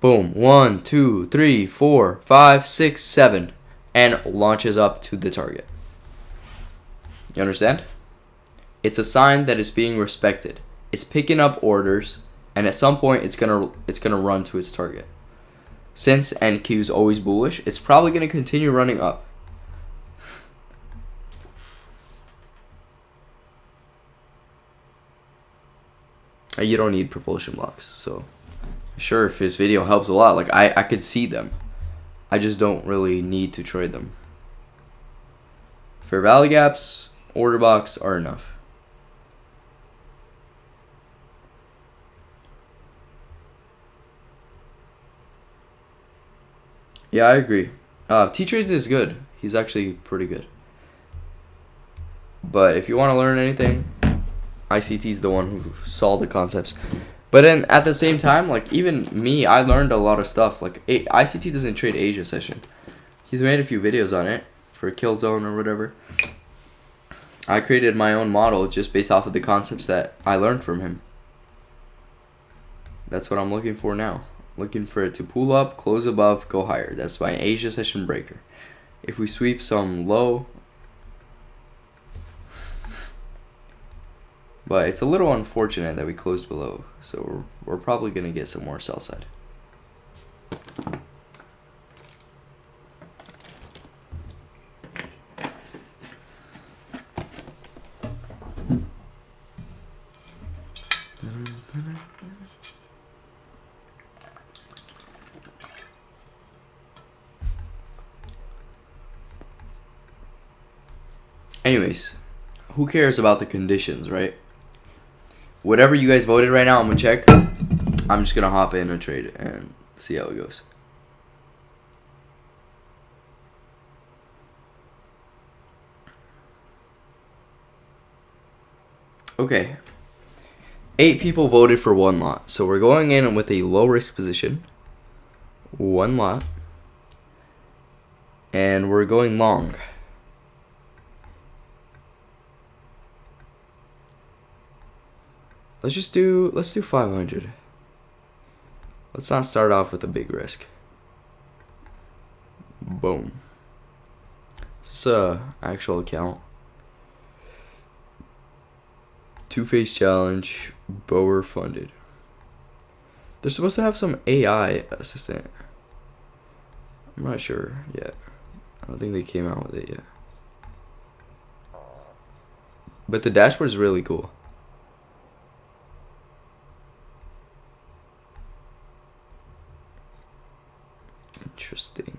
Boom, 1, 2, 3, 4, 5, 6, 7, and launches up to the target. You understand? It's a sign that it's being respected. It's picking up orders, and at some point it's gonna run to its target. Since NQ is always bullish, it's probably gonna continue running up. You don't need propulsion blocks, so sure, if this video helps a lot, like I could see them. I just don't really need to trade them. Fair value gaps, order blocks are enough. Yeah, I agree. T-Trades is good. He's actually pretty good. But if you want to learn anything, ICT is the one who saw the concepts. But then at the same time, like, even me, I learned a lot of stuff. Like, ICT doesn't trade Asia session. He's made a few videos on it for Killzone or whatever. I created my own model just based off of the concepts that I learned from him. That's what I'm looking for now. Looking for it to pull up, close above, go higher. That's my Asia session breaker. If we sweep some low, but it's a little unfortunate that we closed below, so we're probably going to get some more sell side. Anyways, who cares about the conditions, right? Whatever you guys voted right now, I'm gonna check. I'm just gonna hop in and trade and see how it goes. Okay. 8 people voted for 1 lot. So we're going in with a low risk position. 1 lot. And we're going long. Let's do 500. Let's not start off with a big risk. Boom. This is a actual account. 2-phase challenge, Bower funded. They're supposed to have some AI assistant. I'm not sure yet. I don't think they came out with it yet. But the dashboard is really cool. Interesting.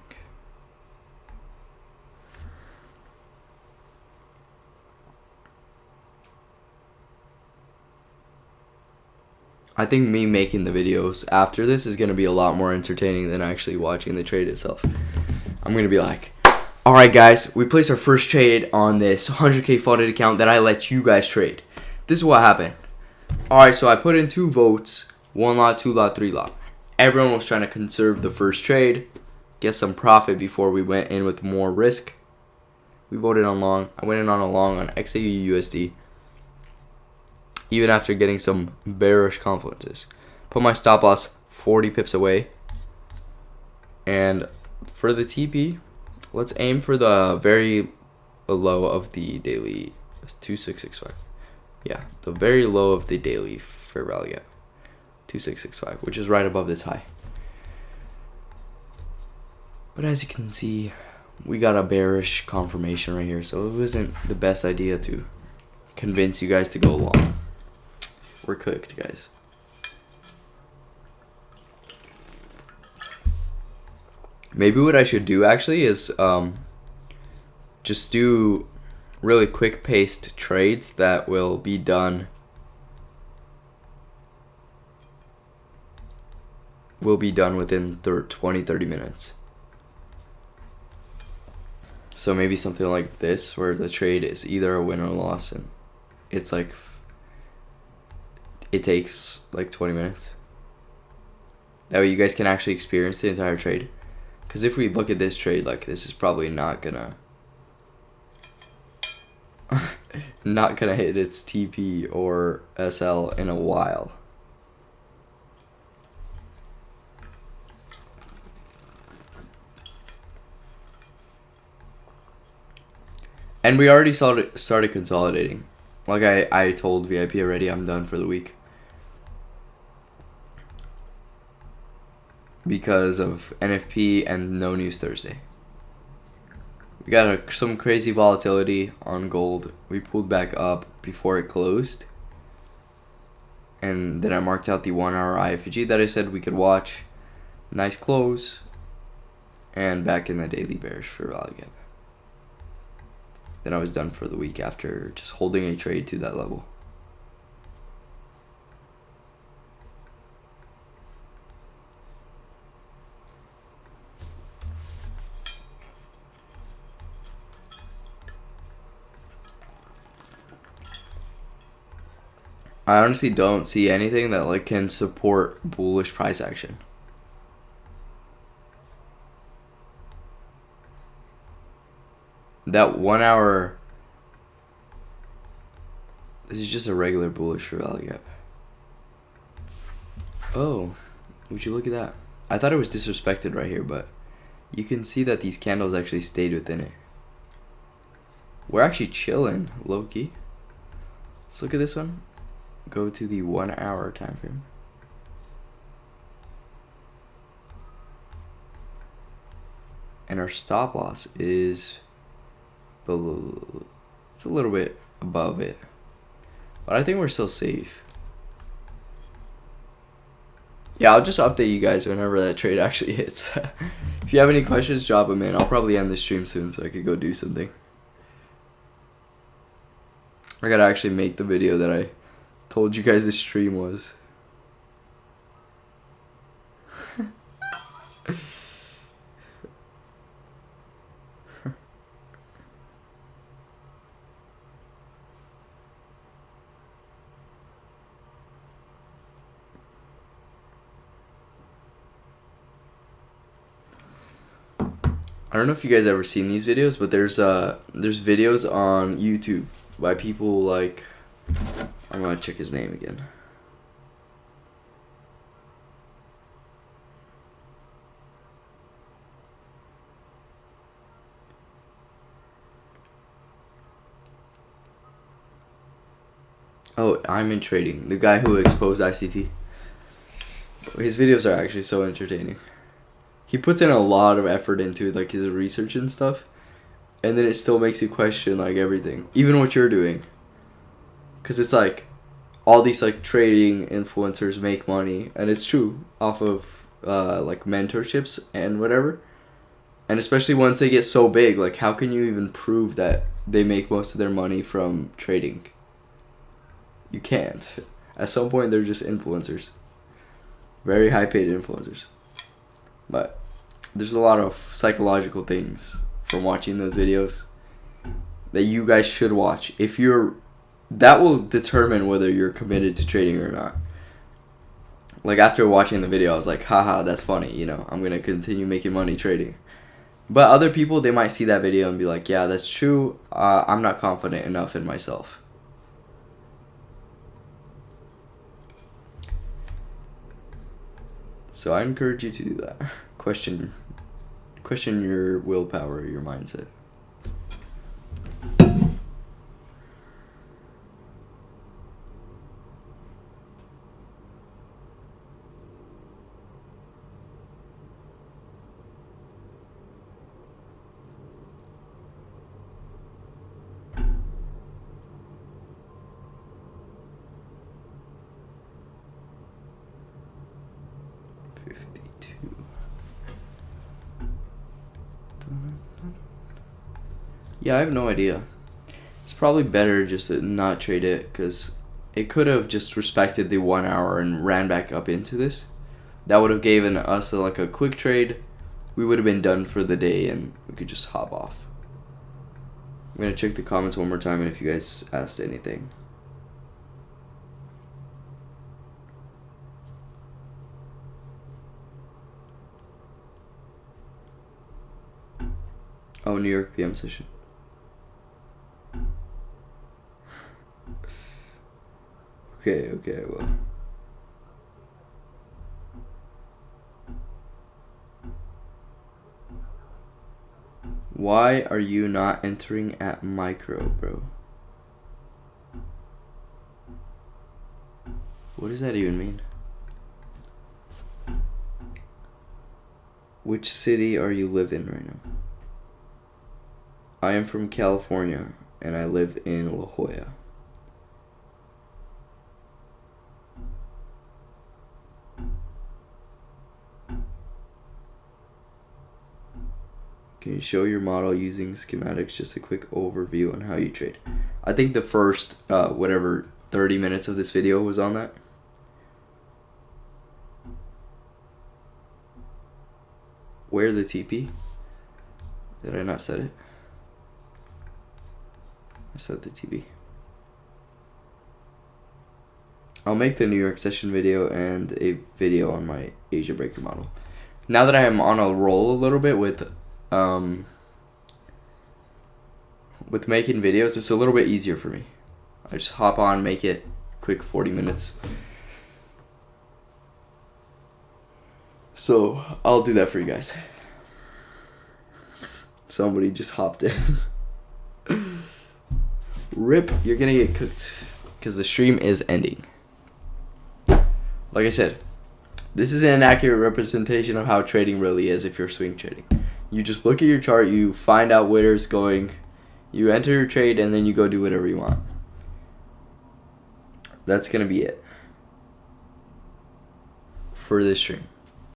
I think me making the videos after this is going to be a lot more entertaining than actually watching the trade itself. I'm going to be like, alright guys, we placed our first trade on this 100k funded account that I let you guys trade. This is what happened. Alright, so I put in 2 votes, 1 lot, 2 lot, 3 lot. Everyone was trying to conserve the first trade, get some profit before we went in with more risk. We voted on long. I went in on a long on XAU USD. Even after getting some bearish confluences. Put my stop loss 40 pips away. And for the TP, let's aim for the very low of the daily. 2665. Yeah, the very low of the daily fair value gap. 2665, which is right above this high. But as you can see, we got a bearish confirmation right here. So it wasn't the best idea to convince you guys to go long. We're cooked, guys. Maybe what I should do actually is just do really quick paced trades that will be done within 20-30 minutes. So maybe something like this where the trade is either a win or a loss and it's like it takes like 20 minutes. That way you guys can actually experience the entire trade. Because if we look at this trade, like this is probably not gonna hit its TP or SL in a while. And we already started consolidating. Like I told VIP already, I'm done for the week. Because of NFP and no news Thursday. We got some crazy volatility on gold. We pulled back up before it closed. And then I marked out the 1 hour IFG that I said we could watch. Nice close. And back in the daily bearish fair value gap. Then I was done for the week after just holding a trade to that level. I honestly don't see anything that like can support bullish price action. That 1 hour, this is just a regular bullish fair value gap. Oh, would you look at that? I thought it was disrespected right here, but you can see that these candles actually stayed within it. We're actually chilling, low key. Let's look at this one. Go to the 1 hour time frame. And our stop loss is below, it's a little bit above it. But I think we're still safe. Yeah, I'll just update you guys whenever that trade actually hits. If you have any questions, drop them in. I'll probably end the stream soon so I could go do something. I gotta actually make the video that I told you guys this stream was. I don't know if you guys ever seen these videos, but there's videos on YouTube by people like, I'm gonna check his name again. Oh, I'm in trading. The guy who exposed ICT. His videos are actually so entertaining. He puts in a lot of effort into like his research and stuff, and then it still makes you question like everything, even what you're doing. Cause it's like all these like trading influencers make money, and it's true, off of like mentorships and whatever. And especially once they get so big, like how can you even prove that they make most of their money from trading? You can't. At some point they're just influencers. Very high paid influencers. But there's a lot of psychological things from watching those videos that you guys should watch. That will determine whether you're committed to trading or not. Like after watching the video, I was like, haha, that's funny, you know, I'm gonna continue making money trading. But other people, they might see that video and be like, yeah, that's true, I'm not confident enough in myself. So I encourage you to do that. Question your willpower, your mindset. Yeah, I have no idea. It's probably better just to not trade it, because it could have just respected the 1 hour and ran back up into this. That would have given us like a quick trade. We would have been done for the day and we could just hop off. I'm going to check the comments one more time and if you guys asked anything. Oh, New York PM session. Okay, well. Why are you not entering at micro, bro? What does that even mean? Which city are you live in right now? I am from California and I live in La Jolla. Can you show your model using schematics? Just a quick overview on how you trade. I think the first, 30 minutes of this video was on that. Where the TP? Did I not set it? I set the TP. I'll make the New York session video and a video on my Asia breaker model. Now that I am on a roll a little bit with making videos, it's a little bit easier for me. I just hop on, make it quick 40 minutes. So I'll do that for you guys. Somebody just hopped in. Rip, you're gonna get cooked because the stream is ending. Like I said, this is an inaccurate representation of how trading really is if you're swing trading. You just look at your chart, you find out where it's going, you enter your trade, and then you go do whatever you want. That's gonna be it for this stream.